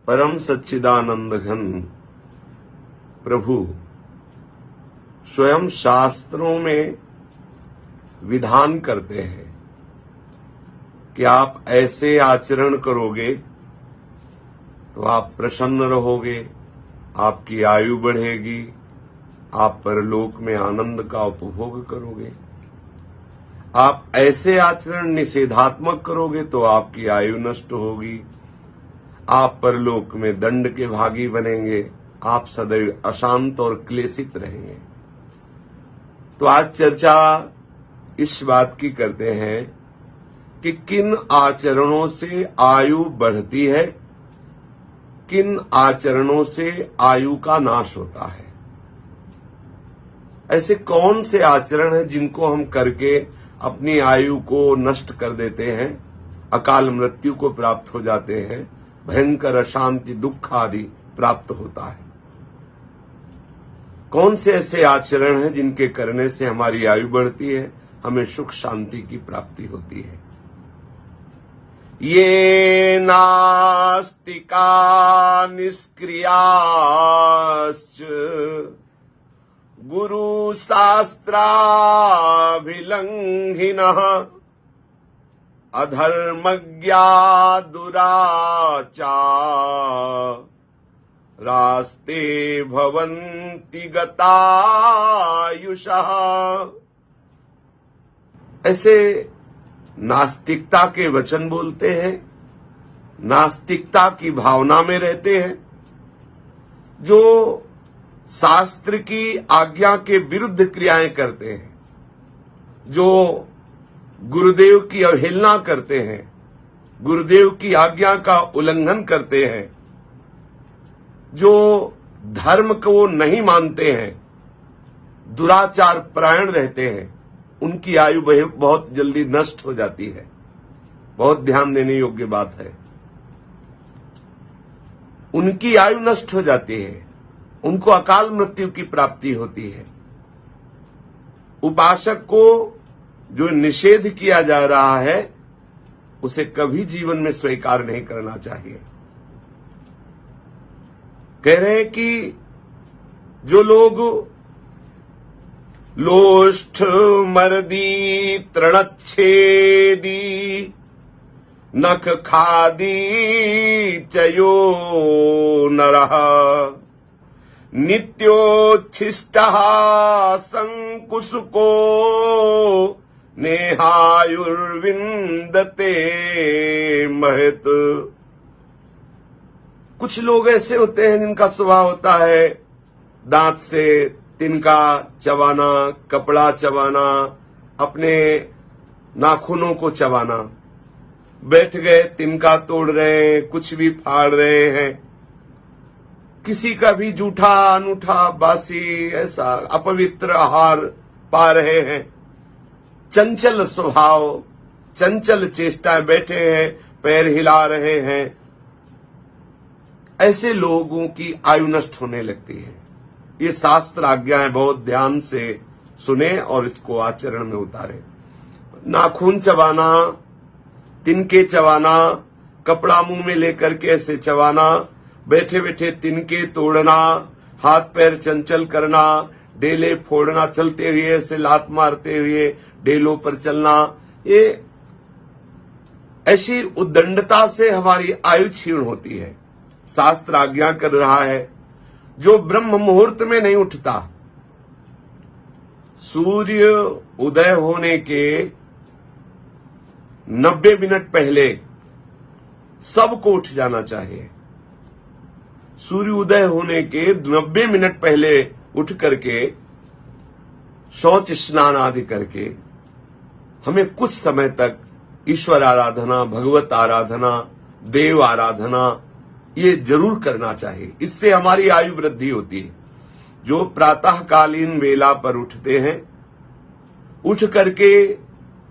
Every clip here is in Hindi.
परम सच्चिदानंद घन प्रभु स्वयं शास्त्रों में विधान करते हैं कि आप ऐसे आचरण करोगे तो आप प्रसन्न रहोगे, आपकी आयु बढ़ेगी, आप परलोक में आनंद का उपभोग करोगे। आप ऐसे आचरण निषेधात्मक करोगे तो आपकी आयु नष्ट होगी, आप परलोक में दंड के भागी बनेंगे, आप सदैव अशांत और क्लेशित रहेंगे। तो आज चर्चा इस बात की करते हैं कि किन आचरणों से आयु बढ़ती है, किन आचरणों से आयु का नाश होता है। ऐसे कौन से आचरण हैं जिनको हम करके अपनी आयु को नष्ट कर देते हैं, अकाल मृत्यु को प्राप्त हो जाते हैं, भयंकर अशांति दुख आदि प्राप्त होता है। कौन से ऐसे आचरण हैं जिनके करने से हमारी आयु बढ़ती है, हमें सुख शांति की प्राप्ति होती है। ये नास्तिका निष्क्रियाश्च गुरु शास्त्राभिलंघिनः अधर्मज्ञा दुराचारास्ते भवन्ति गतायुषः। ऐसे नास्तिकता के वचन बोलते हैं, नास्तिकता की भावना में रहते हैं, जो शास्त्र की आज्ञा के विरुद्ध क्रियाएं करते हैं, जो गुरुदेव की अवहेलना करते हैं, गुरुदेव की आज्ञा का उल्लंघन करते हैं, जो धर्म को नहीं मानते हैं, दुराचार परायण रहते हैं, उनकी आयु बहुत जल्दी नष्ट हो जाती है। बहुत ध्यान देने योग्य बात है। उनकी आयु नष्ट हो जाती है, उनको अकाल मृत्यु की प्राप्ति होती है। उपासक को जो निषेध किया जा रहा है उसे कभी जीवन में स्वीकार नहीं करना चाहिए। कह रहे हैं कि जो लोग लोष्ठ मर्दी तृणच्छेदी नख खादी चयो नरः नित्योच्छिष्टः संकुशको नेहायुर्विंदते महत। कुछ लोग ऐसे होते हैं जिनका स्वभाव होता है दांत से तिनका चबाना, कपड़ा चबाना, अपने नाखूनों को चबाना। बैठ गए, तिनका तोड़ रहे हैं, कुछ भी फाड़ रहे हैं, किसी का भी जूठा अनूठा बासी ऐसा अपवित्र आहार पा रहे हैं। चंचल स्वभाव, चंचल चेष्टाएं, बैठे हैं, पैर हिला रहे हैं। ऐसे लोगों की आयु नष्ट होने लगती है। ये शास्त्र आज्ञाएं बहुत ध्यान से सुने और इसको आचरण में उतारे। नाखून चबाना, तिनके चबाना, कपड़ा मुंह में लेकर के ऐसे चबाना, बैठे बैठे तिनके तोड़ना, हाथ पैर चंचल करना, डेले फोड़ना, चलते हुए ऐसे लात मारते हुए डेलों पर चलना, ये ऐसी उद्दंडता से हमारी आयु क्षीण होती है। शास्त्र आज्ञा कर रहा है जो ब्रह्म मुहूर्त में नहीं उठता, सूर्य उदय होने के 90 मिनट पहले सबको उठ जाना चाहिए। सूर्य उदय होने के 90 मिनट पहले उठ करके शौच स्नान आदि करके हमें कुछ समय तक ईश्वर आराधना, भगवत आराधना, देव आराधना ये जरूर करना चाहिए। इससे हमारी आयु वृद्धि होती है। जो प्रातःकालीन वेला पर उठते हैं, उठ करके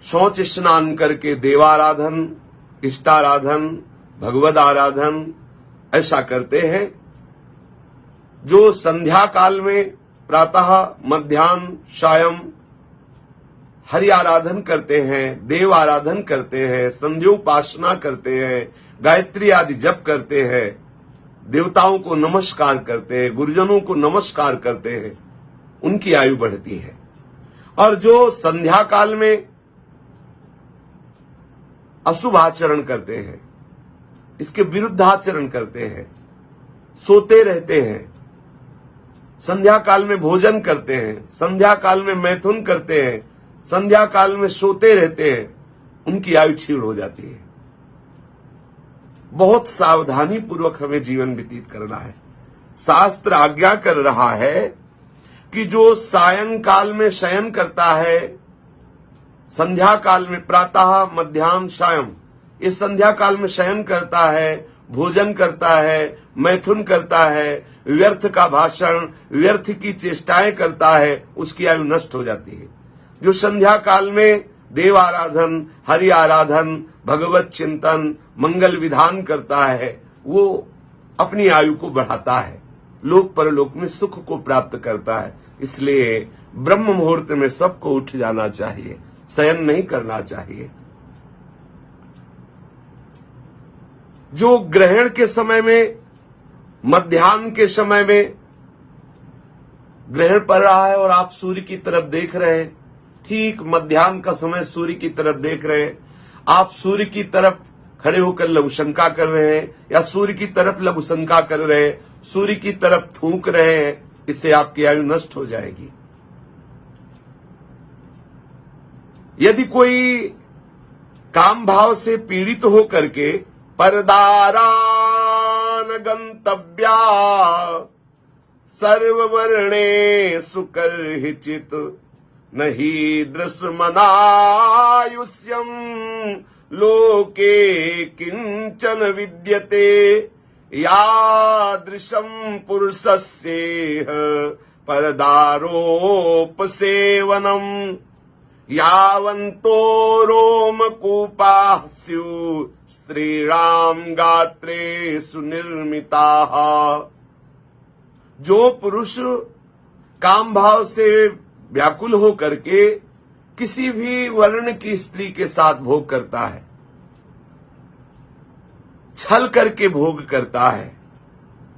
शौच स्नान करके देवाराधन, इष्टाराधन, भगवद आराधन ऐसा करते हैं, जो संध्या काल में प्रातः, मध्याह्न, सायं हरि आराधन करते हैं, देव आराधन करते हैं, संध्योपासना करते हैं, गायत्री आदि जप करते हैं, देवताओं को नमस्कार करते हैं, गुरुजनों को नमस्कार करते हैं, उनकी आयु बढ़ती है। और जो संध्या काल में अशुभ आचरण करते हैं, इसके विरुद्ध आचरण करते हैं, सोते रहते हैं, संध्या काल में भोजन करते हैं, संध्या काल में मैथुन करते हैं, संध्या काल में सोते रहते हैं, उनकी आयु क्षीण हो जाती है। बहुत सावधानी पूर्वक हमें जीवन व्यतीत करना है। शास्त्र आज्ञा कर रहा है कि जो सायंकाल में शयन करता है, संध्या काल में प्रातः मध्याह्न सायं, इस संध्या काल में शयन करता है, भोजन करता है, मैथुन करता है, व्यर्थ का भाषण, व्यर्थ की चेष्टाएं करता है, उसकी आयु नष्ट हो जाती है। जो संध्या काल में देव आराधन, हरि आराधन, भगवत चिंतन, मंगल विधान करता है, वो अपनी आयु को बढ़ाता है, लोक परलोक में सुख को प्राप्त करता है। इसलिए ब्रह्म मुहूर्त में सबको उठ जाना चाहिए, शयन नहीं करना चाहिए। जो ग्रहण के समय में, मध्याह्न के समय में ग्रहण पड़ रहा है और आप सूर्य की तरफ देख रहे हैं, ठीक मध्याह्न का समय सूर्य की तरफ देख रहे हैं, आप सूर्य की तरफ खड़े होकर लघुशंका कर रहे हैं या सूर्य की तरफ लघुशंका कर रहे हैं, सूर्य की तरफ थूक रहे हैं, इससे आपकी आयु नष्ट हो जाएगी। यदि कोई काम भाव से पीड़ित हो करके परदारान गंतव्या सर्ववर्णे सुकर्हिचित नहीं दृश्मनायुष्यम लोके किंचन विद्यते यादृशं पुरुषस्येह परदारोपसेवनम् यावन्तो रोमकूपाः स्युः स्त्रीणां गात्रेषु निर्मिताः। जो पुरुष काम भाव से व्याकुल हो करके किसी भी वर्ण की स्त्री के साथ भोग करता है, छल करके भोग करता है,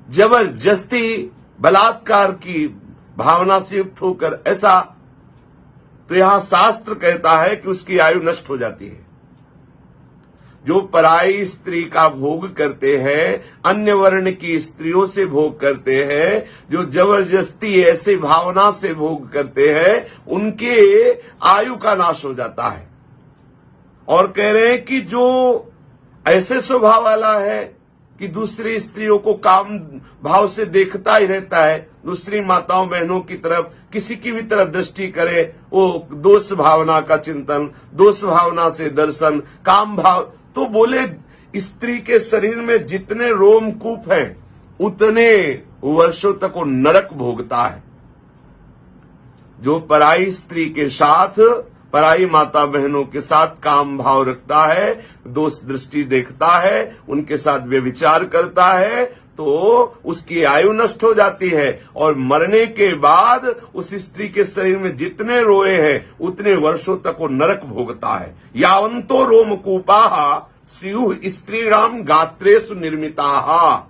जबरदस्ती बलात्कार की भावना से युक्त होकर, ऐसा तो यहां शास्त्र कहता है कि उसकी आयु नष्ट हो जाती है। जो पराई स्त्री का भोग करते हैं, अन्य वर्ण की स्त्रियों से भोग करते हैं, जो जबरदस्ती ऐसे भावना से भोग करते हैं, उनके आयु का नाश हो जाता है। और कह रहे हैं कि जो ऐसे स्वभाव वाला है कि दूसरी स्त्रियों को काम भाव से देखता ही रहता है, दूसरी माताओं बहनों की तरफ किसी की भी तरफ दृष्टि करे, वो दोष भावना का चिंतन, दोष भावना से दर्शन, काम भाव, तो बोले स्त्री के शरीर में जितने रोमकूप हैं उतने वर्षों तक वो नरक भोगता है। जो पराई स्त्री के साथ, पराई माता बहनों के साथ काम भाव रखता है, दोष दृष्टि देखता है, उनके साथ व्यभिचार करता है, तो उसकी आयु नष्ट हो जाती है और मरने के बाद उस स्त्री के शरीर में जितने रोए हैं उतने वर्षों तक वो नरक भोगता है। यावंतो रोमकूपाः स्युः स्त्रीणां गात्रेषु निर्मिताः।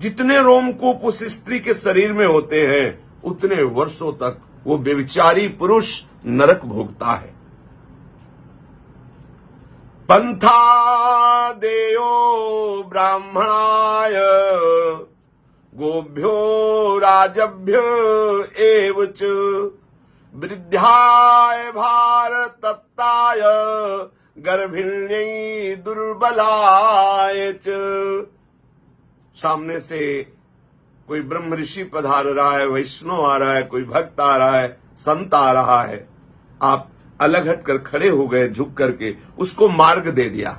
जितने रोमकूप उस स्त्री के शरीर में होते हैं उतने वर्षों तक वो व्यभिचारी पुरुष नरक भोगता है। पंथा देयो ब्राह्मणाय गोभ्यो राजभ्यो एव च वृद्धाय भारतप्ताय गर्भिण्यै दुर्बलाय च। सामने से कोई ब्रह्म ऋषि पधार रहा है, वैष्णव आ रहा है, कोई भक्त आ रहा है, संत आ रहा है, आप अलग हटकर खड़े हो गए, झुक करके उसको मार्ग दे दिया।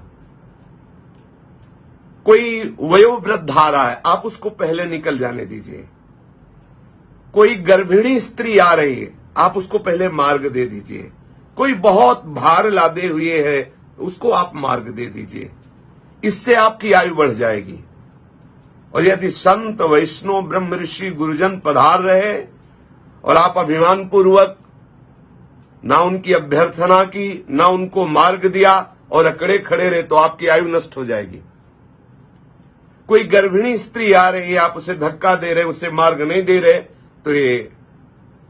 कोई वयोवृद्ध आ रहा है, आप उसको पहले निकल जाने दीजिए। कोई गर्भिणी स्त्री आ रही है, आप उसको पहले मार्ग दे दीजिए। कोई बहुत भार लादे हुए है, उसको आप मार्ग दे दीजिए। इससे आपकी आयु बढ़ जाएगी। और यदि संत वैष्णव ब्रह्म ऋषि गुरुजन पधार रहे और आप अभिमान पूर्वक ना उनकी अभ्यर्थना की, ना उनको मार्ग दिया और अकड़े खड़े रहे, तो आपकी आयु नष्ट हो जाएगी। कोई गर्भिणी स्त्री आ रही है, आप उसे धक्का दे रहे, उसे मार्ग नहीं दे रहे, तो ये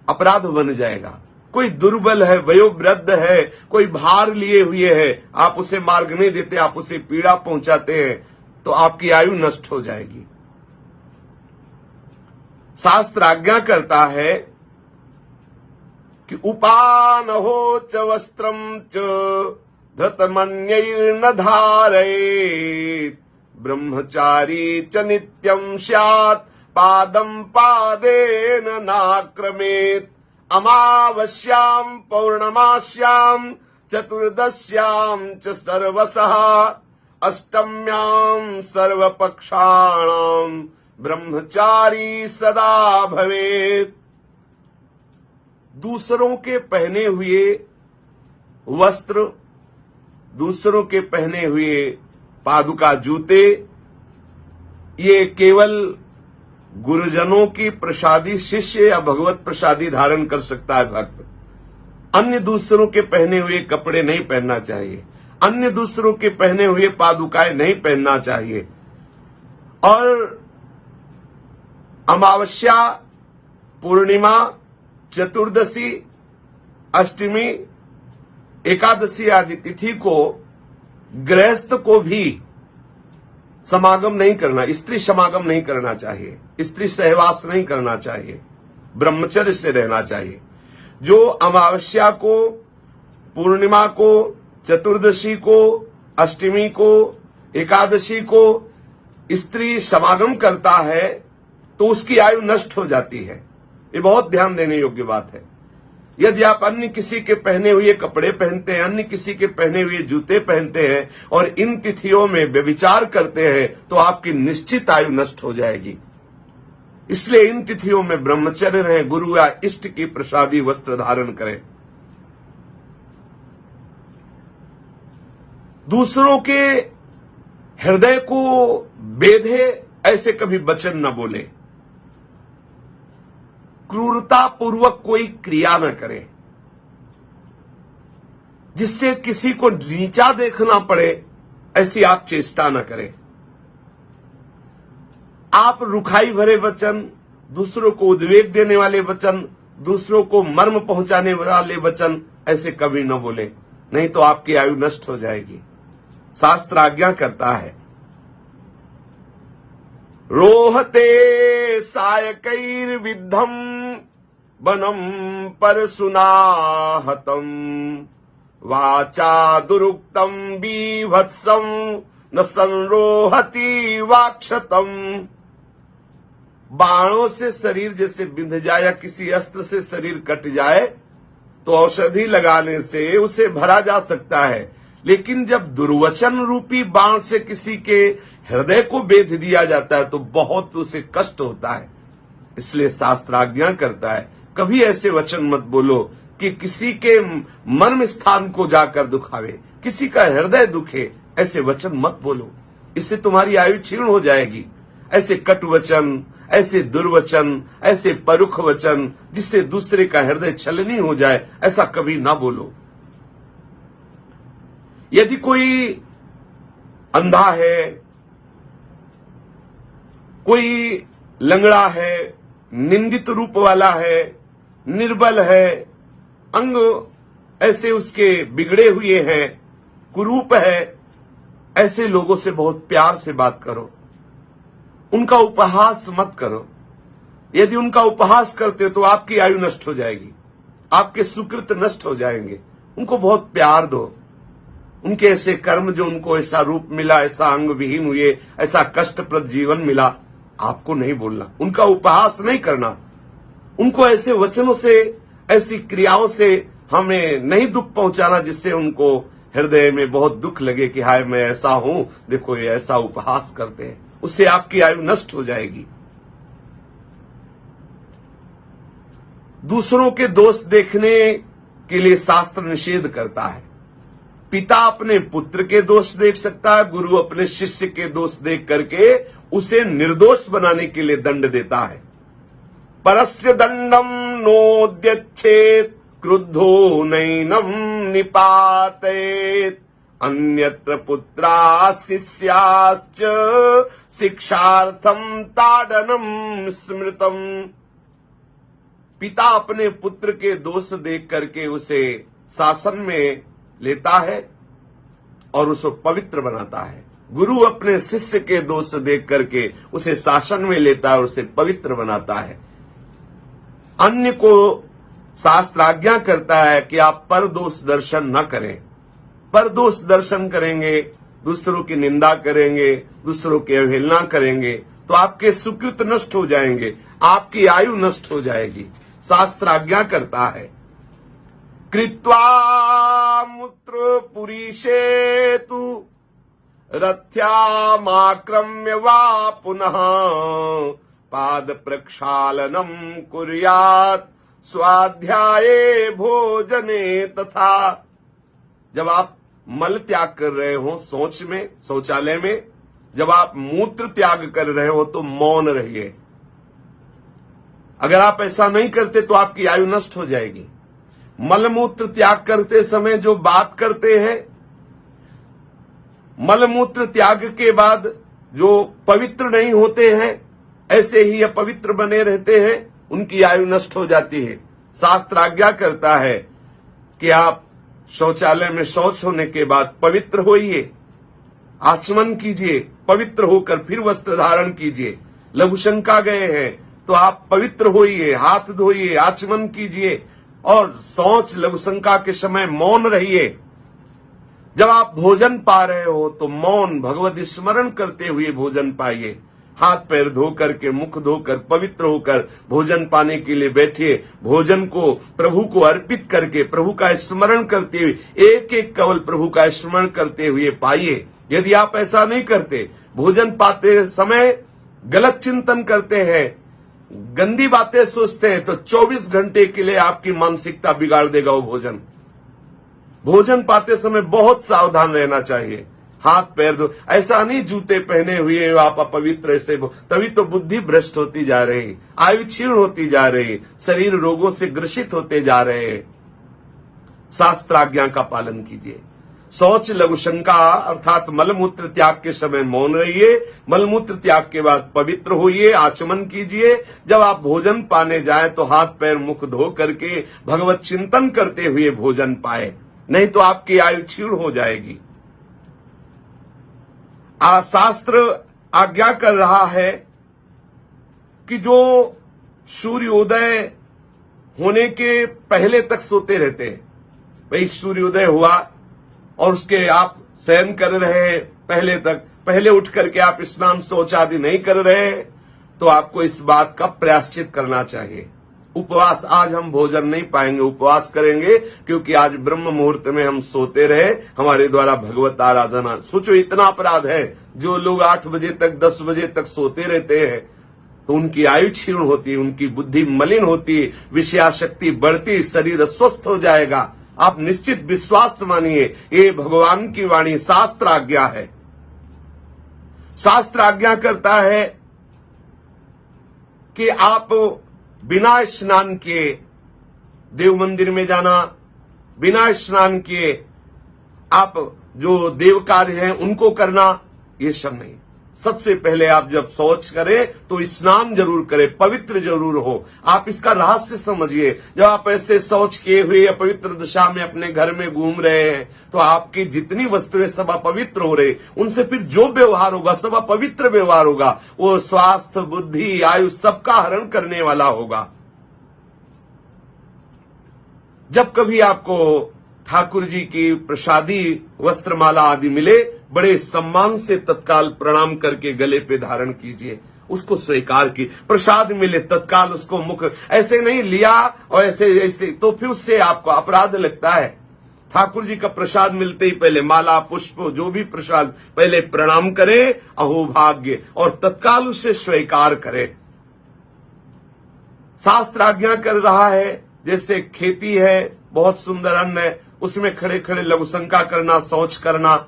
अपराध बन जाएगा। कोई दुर्बल है, वयोवृद्ध है, कोई भार लिए हुए है, आप उसे मार्ग नहीं देते, आप उसे पीड़ा पहुंचाते हैं, तो आपकी आयु नष्ट हो जाएगी। शास्त्र आज्ञा करता है कि उपानहो च वस्त्रम च धृतमन्यैर्न धारयेत् ब्रह्मचारी च नित्यं स्यात् पादं पादेन नाक्रमेत् अमावस्यां पौर्णमास्यां चतुर्दश्यां च सर्वशः अष्टम्यां सर्वपक्षाणां ब्रह्मचारी सदा भवेत्। दूसरों के पहने हुए वस्त्र, दूसरों के पहने हुए पादुका जूते, ये केवल गुरुजनों की प्रसादी शिष्य या भगवत प्रसादी धारण कर सकता है भक्त। अन्य दूसरों के पहने हुए कपड़े नहीं पहनना चाहिए, अन्य दूसरों के पहने हुए पादुकाएं नहीं पहनना चाहिए। और अमावस्या, पूर्णिमा, चतुर्दशी, अष्टमी, एकादशी आदि तिथि को गृहस्थ को भी समागम नहीं करना, स्त्री समागम नहीं करना चाहिए, स्त्री सहवास नहीं करना चाहिए, ब्रह्मचर्य से रहना चाहिए। जो अमावस्या को, पूर्णिमा को, चतुर्दशी को, अष्टमी को, एकादशी को स्त्री समागम करता है तो उसकी आयु नष्ट हो जाती है। ये बहुत ध्यान देने योग्य बात है। यदि आप अन्य किसी के पहने हुए कपड़े पहनते हैं, अन्य किसी के पहने हुए जूते पहनते हैं और इन तिथियों में व्यभिचार करते हैं तो आपकी निश्चित आयु नष्ट हो जाएगी। इसलिए इन तिथियों में ब्रह्मचर्य रहें, गुरु या इष्ट की प्रसादी वस्त्र धारण करें। दूसरों के हृदय को बेधे ऐसे कभी वचन न बोले, क्रूरता पूर्वक कोई क्रिया न करे जिससे किसी को नीचा देखना पड़े, ऐसी आप चेष्टा न करें। आप रुखाई भरे वचन, दूसरों को उद्वेग देने वाले वचन, दूसरों को मर्म पहुंचाने वाले वचन ऐसे कभी न बोले, नहीं तो आपकी आयु नष्ट हो जाएगी। शास्त्र आज्ञा करता है, रोहते सायकैर्विद्धम वनम परशुनाहतम वाचा दुरुक्तम बीभत्सम न संरोहति वाक्षतम। बाणों से शरीर जैसे बिंध जाए या किसी अस्त्र से शरीर कट जाए तो औषधि लगाने से उसे भरा जा सकता है, लेकिन जब दुर्वचन रूपी बाण से किसी के हृदय को बेध दिया जाता है तो बहुत उसे कष्ट होता है। इसलिए शास्त्र आज्ञा करता है, कभी ऐसे वचन मत बोलो कि किसी के मर्म स्थान को जाकर दुखावे, किसी का हृदय दुखे, ऐसे वचन मत बोलो, इससे तुम्हारी आयु क्षीण हो जाएगी। ऐसे कटु वचन, ऐसे दुर्वचन, ऐसे परुख वचन जिससे दूसरे का हृदय छलनी हो जाए, ऐसा कभी ना बोलो। यदि कोई अंधा है, कोई लंगड़ा है, निंदित रूप वाला है, निर्बल है, अंग ऐसे उसके बिगड़े हुए हैं, कुरूप है, ऐसे लोगों से बहुत प्यार से बात करो, उनका उपहास मत करो। यदि उनका उपहास करते हो तो आपकी आयु नष्ट हो जाएगी, आपके सुकृत नष्ट हो जाएंगे। उनको बहुत प्यार दो। उनके ऐसे कर्म जो उनको ऐसा रूप मिला, ऐसा अंग विहीन हुए, ऐसा कष्टप्रद जीवन मिला, आपको नहीं बोलना, उनका उपहास नहीं करना, उनको ऐसे वचनों से, ऐसी क्रियाओं से हमें नहीं दुख पहुंचाना जिससे उनको हृदय में बहुत दुख लगे कि हाय मैं ऐसा हूं, देखो ये ऐसा उपहास करते हैं, उससे आपकी आयु नष्ट हो जाएगी। दूसरों के दोष देखने के लिए शास्त्र निषेध करता है। पिता अपने पुत्र के दोष देख सकता है, गुरु अपने शिष्य के दोष देख करके उसे निर्दोष बनाने के लिए दंड देता है। परस्य दंडम नोद्यच्छेत् क्रुद्धो नैनम निपातेत् अन्यत्र पुत्रा शिष्याश्च शिक्षार्थम ताडनम स्मृतम। पिता अपने पुत्र के दोष देख करके उसे शासन में लेता है और उसको पवित्र बनाता है। गुरु अपने शिष्य के दोष देख करके उसे शासन में लेता है और उसे पवित्र बनाता है। अन्य को शास्त्र आज्ञा करता है कि आप पर दोष दर्शन न करें। पर दोष दर्शन करेंगे, दूसरों की निंदा करेंगे, दूसरों की अवहेलना करेंगे तो आपके सुकृत नष्ट हो जाएंगे, आपकी आयु नष्ट हो जाएगी। शास्त्र आज्ञा करता है कृत्वा मूत्र पुरीशेतु रथ्यामाक्रम्य वा पुनः पाद प्रक्षालनम कुर्यात् स्वाध्याये भोजने तथा। जब आप मल त्याग कर रहे हो शौच में, शौचालय में, जब आप मूत्र त्याग कर रहे हो तो मौन रहिए। अगर आप ऐसा नहीं करते तो आपकी आयु नष्ट हो जाएगी। मलमूत्र त्याग करते समय जो बात करते हैं, मलमूत्र त्याग के बाद जो पवित्र नहीं होते हैं, ऐसे ही अपवित्र बने रहते हैं, उनकी आयु नष्ट हो जाती है। शास्त्र आज्ञा करता है कि आप शौचालय में शौच होने के बाद पवित्र होइए, आचमन कीजिए, पवित्र होकर फिर वस्त्र धारण कीजिए। लघुशंका गए हैं तो आप पवित्र होइए, हाथ धोइए, आचमन कीजिए और शौच लघुशंका के समय मौन रहिए। जब आप भोजन पा रहे हो तो मौन भगवत स्मरण करते हुए भोजन पाइए। हाथ पैर धो करके, मुख धोकर, पवित्र होकर भोजन पाने के लिए बैठिए। भोजन को प्रभु को अर्पित करके, प्रभु का स्मरण करते हुए, एक एक कवल प्रभु का स्मरण करते हुए पाइए। यदि आप ऐसा नहीं करते, भोजन पाते समय गलत चिंतन करते हैं, गंदी बातें सोचते हैं, तो 24 घंटे के लिए आपकी मानसिकता बिगाड़ देगा वो भोजन। भोजन पाते समय बहुत सावधान रहना चाहिए। हाथ पैर धो, ऐसा नहीं जूते पहने हुए आप अपवित्र ऐसे, तभी तो बुद्धि भ्रष्ट होती जा रही, आयु क्षीण होती जा रही, शरीर रोगों से ग्रसित होते जा रहे हैं। शास्त्र आज्ञा का पालन कीजिए। शौच लघुशंका अर्थात मलमूत्र त्याग के समय मौन रहिए, मलमूत्र त्याग के बाद पवित्र होइए, आचमन कीजिए। जब आप भोजन पाने जाएं तो हाथ पैर मुख धो करके भगवत चिंतन करते हुए भोजन पाए, नहीं तो आपकी आयु क्षीण हो जाएगी। शास्त्र आज्ञा कर रहा है कि जो सूर्योदय होने के पहले तक सोते रहते हैं, भाई सूर्योदय हुआ और उसके आप शयन कर रहे हैं, पहले उठ करके आप स्नान शौच आदि नहीं कर रहे हैं, तो आपको इस बात का प्रायश्चित करना चाहिए। उपवास, आज हम भोजन नहीं पाएंगे, उपवास करेंगे, क्योंकि आज ब्रह्म मुहूर्त में हम सोते रहे, हमारे द्वारा भगवत आराधना। सोचो इतना अपराध है। जो लोग 8 बजे तक 10 बजे तक सोते रहते हैं तो उनकी आयु क्षीण होती है, उनकी बुद्धि मलिन होती है, विषयाशक्ति बढ़ती, शरीर अस्वस्थ हो जाएगा। आप निश्चित विश्वास मानिए, ये भगवान की वाणी, शास्त्र आज्ञा है। शास्त्र आज्ञा करता है कि आप बिना स्नान किए देव मंदिर में जाना, बिना स्नान किए आप जो देव कार्य हैं उनको करना, ये सब नहीं। सबसे पहले आप जब शौच करें तो स्नान जरूर करें, पवित्र जरूर हो। आप इसका रहस्य समझिए। जब आप ऐसे शौच किए हुए अपवित्र दशा में अपने घर में घूम रहे हैं तो आपकी जितनी वस्तुएं सब अपवित्र हो रही, उनसे फिर जो व्यवहार होगा सब अपवित्र व्यवहार होगा। वो स्वास्थ्य, बुद्धि, आयु सबका हरण करने वाला होगा। जब कभी आपको ठाकुर जी की प्रसादी वस्त्रमाला आदि मिले, बड़े सम्मान से तत्काल प्रणाम करके गले पे धारण कीजिए, उसको स्वीकार की। प्रसाद मिले तत्काल उसको मुख, ऐसे नहीं लिया और ऐसे तो फिर उससे आपको अपराध लगता है। ठाकुर जी का प्रसाद मिलते ही पहले माला, पुष्प, जो भी प्रसाद, पहले प्रणाम करें, अहोभाग्य, और तत्काल उससे स्वीकार करें। शास्त्र आज्ञा कर रहा है, जैसे खेती है, बहुत सुंदर अन्न है, उसमें खड़े खड़े लघुशंका करना, शौच करना।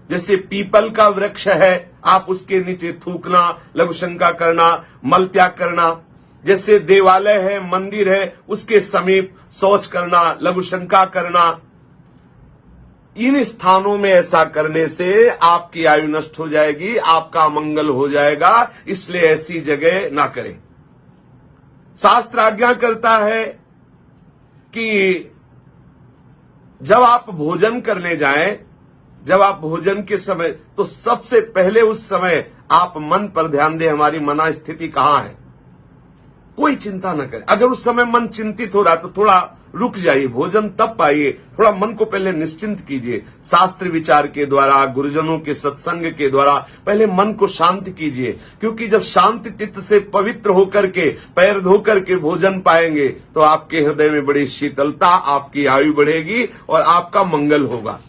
जैसे पीपल का वृक्ष है, आप उसके नीचे थूकना, लघुशंका करना, मल त्याग करना। जैसे देवालय है, मंदिर है, उसके समीप शौच करना, लघुशंका करना। इन स्थानों में ऐसा करने से आपकी आयु नष्ट हो जाएगी, आपका मंगल हो जाएगा, इसलिए ऐसी जगह ना करें। शास्त्र आज्ञा करता है कि जब आप भोजन करने जाएं, जब आप भोजन के समय, तो सबसे पहले उस समय आप मन पर ध्यान दें, हमारी मना स्थिति कहां है। कोई चिंता न करें। अगर उस समय मन चिंतित हो रहा तो थोड़ा रुक जाइए, भोजन तब पाइए, थोड़ा मन को पहले निश्चिंत कीजिए। शास्त्र विचार के द्वारा, गुरुजनों के सत्संग के द्वारा पहले मन को शांत कीजिए, क्योंकि जब शांति चित्त से पवित्र होकर के, पैर धो करके भोजन पाएंगे तो आपके हृदय में बड़ी शीतलता, आपकी आयु बढ़ेगी और आपका मंगल होगा।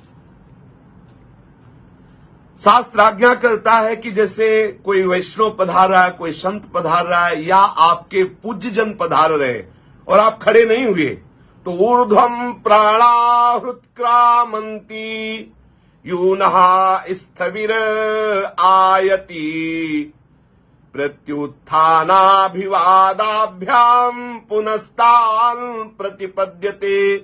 शास्त्र आज्ञा करता है कि जैसे कोई वैष्णव पधार रहा है, कोई संत पधार रहा है, या आपके पूज्य जन पधार रहे और आप खड़े नहीं हुए, तो ऊर्ध्वम प्राणा हृत्क्रामंती यूनः स्थविर आयति प्रत्युत्थानाभिवादाभ्याम पुनस्तान प्रतिपद्यते।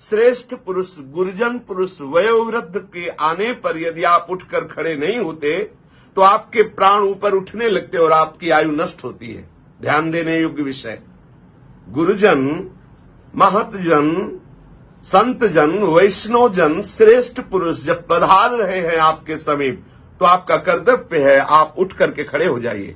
श्रेष्ठ पुरुष, गुरुजन पुरुष, वयोवृद्ध के आने पर यदि आप उठकर खड़े नहीं होते तो आपके प्राण ऊपर उठने लगते और आपकी आयु नष्ट होती है। ध्यान देने योग्य विषय। गुरुजन, महतजन, संतजन, वैष्णवजन, श्रेष्ठ पुरुष जब पधार रहे हैं आपके समीप, तो आपका कर्तव्य है आप उठ करके खड़े हो जाइए।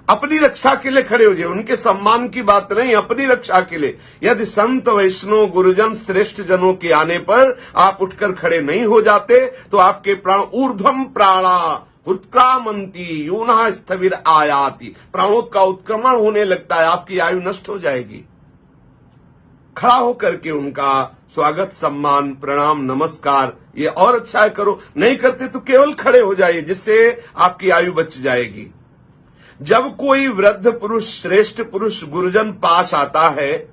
अपनी रक्षा के लिए खड़े हो जाइए, उनके सम्मान की बात नहीं, अपनी रक्षा के लिए। यदि संत, वैष्णव, गुरुजन, श्रेष्ठ जनों के आने पर आप उठकर खड़े नहीं हो जाते तो आपके प्राण ऊर्ध्वम प्राणा उत्क्रामंती यूनः स्थविर आयाति, प्राणों का उत्क्रमण होने लगता है, आपकी आयु नष्ट हो जाएगी। खड़ा होकर के उनका स्वागत, सम्मान, प्रणाम, नमस्कार, ये और अच्छा है करो। नहीं करते तो केवल खड़े हो जाइए, जिससे आपकी आयु बच जाएगी। जब कोई वृद्ध पुरुष, श्रेष्ठ पुरुष, गुरुजन पास आता है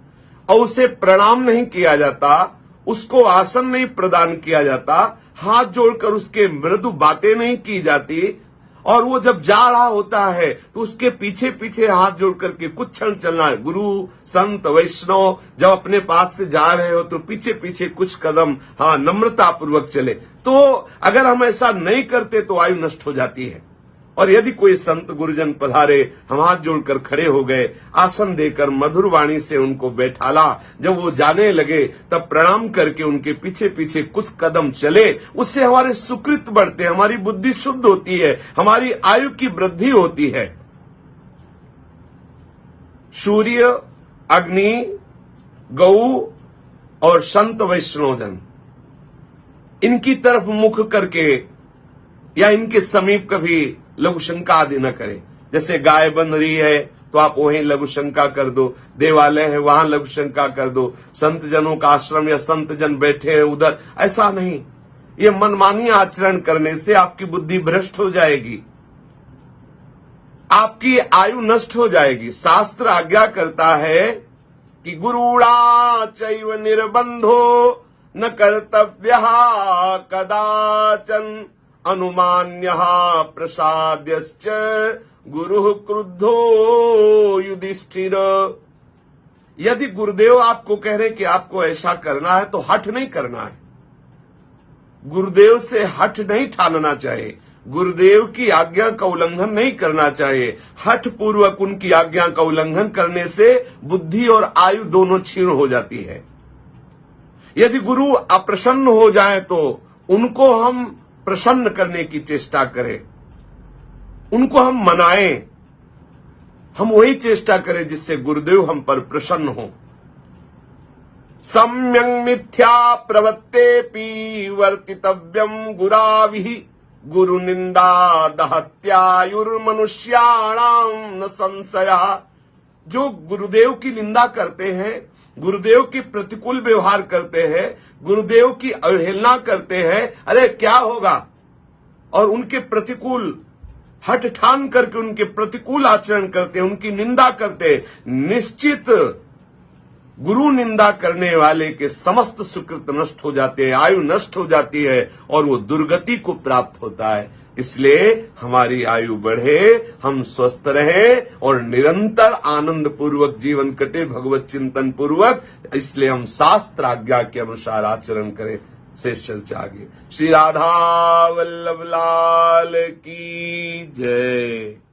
और उसे प्रणाम नहीं किया जाता, उसको आसन नहीं प्रदान किया जाता, हाथ जोड़कर उसके मृदु बातें नहीं की जाती, और वो जब जा रहा होता है तो उसके पीछे पीछे हाथ जोड़ करके कुछ क्षण चलना है। गुरु, संत, वैष्णव जब अपने पास से जा रहे हो तो पीछे पीछे कुछ कदम नम्रता पूर्वक चले। तो अगर हम ऐसा नहीं करते तो आयु नष्ट हो जाती है। और यदि कोई संत गुरुजन पधारे, हम हाथ जोड़कर खड़े हो गए, आसन देकर मधुर वाणी से उनको बैठाला, जब वो जाने लगे तब प्रणाम करके उनके पीछे पीछे कुछ कदम चले, उससे हमारे सुकृत बढ़ते हैं, हमारी बुद्धि शुद्ध होती है, हमारी आयु की वृद्धि होती है। सूर्य, अग्नि, गौ और संत वैष्णवजन, इनकी तरफ मुख करके या इनके समीप कभी लघु शंका आदि न करें। जैसे गाय बन रही है तो आप वहीं लघु शंका कर दो, देवालय है वहां लघु शंका कर दो, संत जनों का आश्रम या संत जन बैठे हैं उधर, ऐसा नहीं। ये मनमानी आचरण करने से आपकी बुद्धि भ्रष्ट हो जाएगी, आपकी आयु नष्ट हो जाएगी। शास्त्र आज्ञा करता है कि गुरुणा चैव निर्बंधो न कर्तव्यः कदाचन अनुमान्यः प्रसाद्यश्च गुरुः क्रुद्धो युधिष्ठिर। यदि गुरुदेव आपको कह रहे कि आपको ऐसा करना है तो हठ नहीं करना है। गुरुदेव से हठ नहीं ठानना चाहिए, गुरुदेव की आज्ञा का उल्लंघन नहीं करना चाहिए। हठ पूर्वक उनकी आज्ञा का उल्लंघन करने से बुद्धि और आयु दोनों क्षीण हो जाती है। यदि गुरु अप्रसन्न हो जाए तो उनको हम प्रसन्न करने की चेष्टा करें, उनको हम मनाएं, हम वही चेष्टा करें जिससे गुरुदेव हम पर प्रसन्न हो। सम्यंग मिथ्या प्रवत्तेपि वर्तितव्यम गुराभिः गुरु निंदा दहत्यायुर्मनुष्याणाम न संशयः। जो गुरुदेव की निंदा करते हैं, गुरुदेव की प्रतिकूल व्यवहार करते हैं, गुरुदेव की अवहेलना करते हैं, अरे क्या होगा, और उनके प्रतिकूल हठ ठान करके उनके प्रतिकूल आचरण करते हैं, उनकी निंदा करते हैं, निश्चित गुरु निंदा करने वाले के समस्त सुकृत नष्ट हो जाते हैं, आयु नष्ट हो जाती है और वो दुर्गति को प्राप्त होता है। इसलिए हमारी आयु बढ़े, हम स्वस्थ रहें और निरंतर आनंद पूर्वक जीवन कटे, भगवत चिंतन पूर्वक। इसलिए हम शास्त्र आज्ञा के अनुसार आचरण करें। शेष चर्चा आगे। श्री राधा वल्लभ लाल की जय।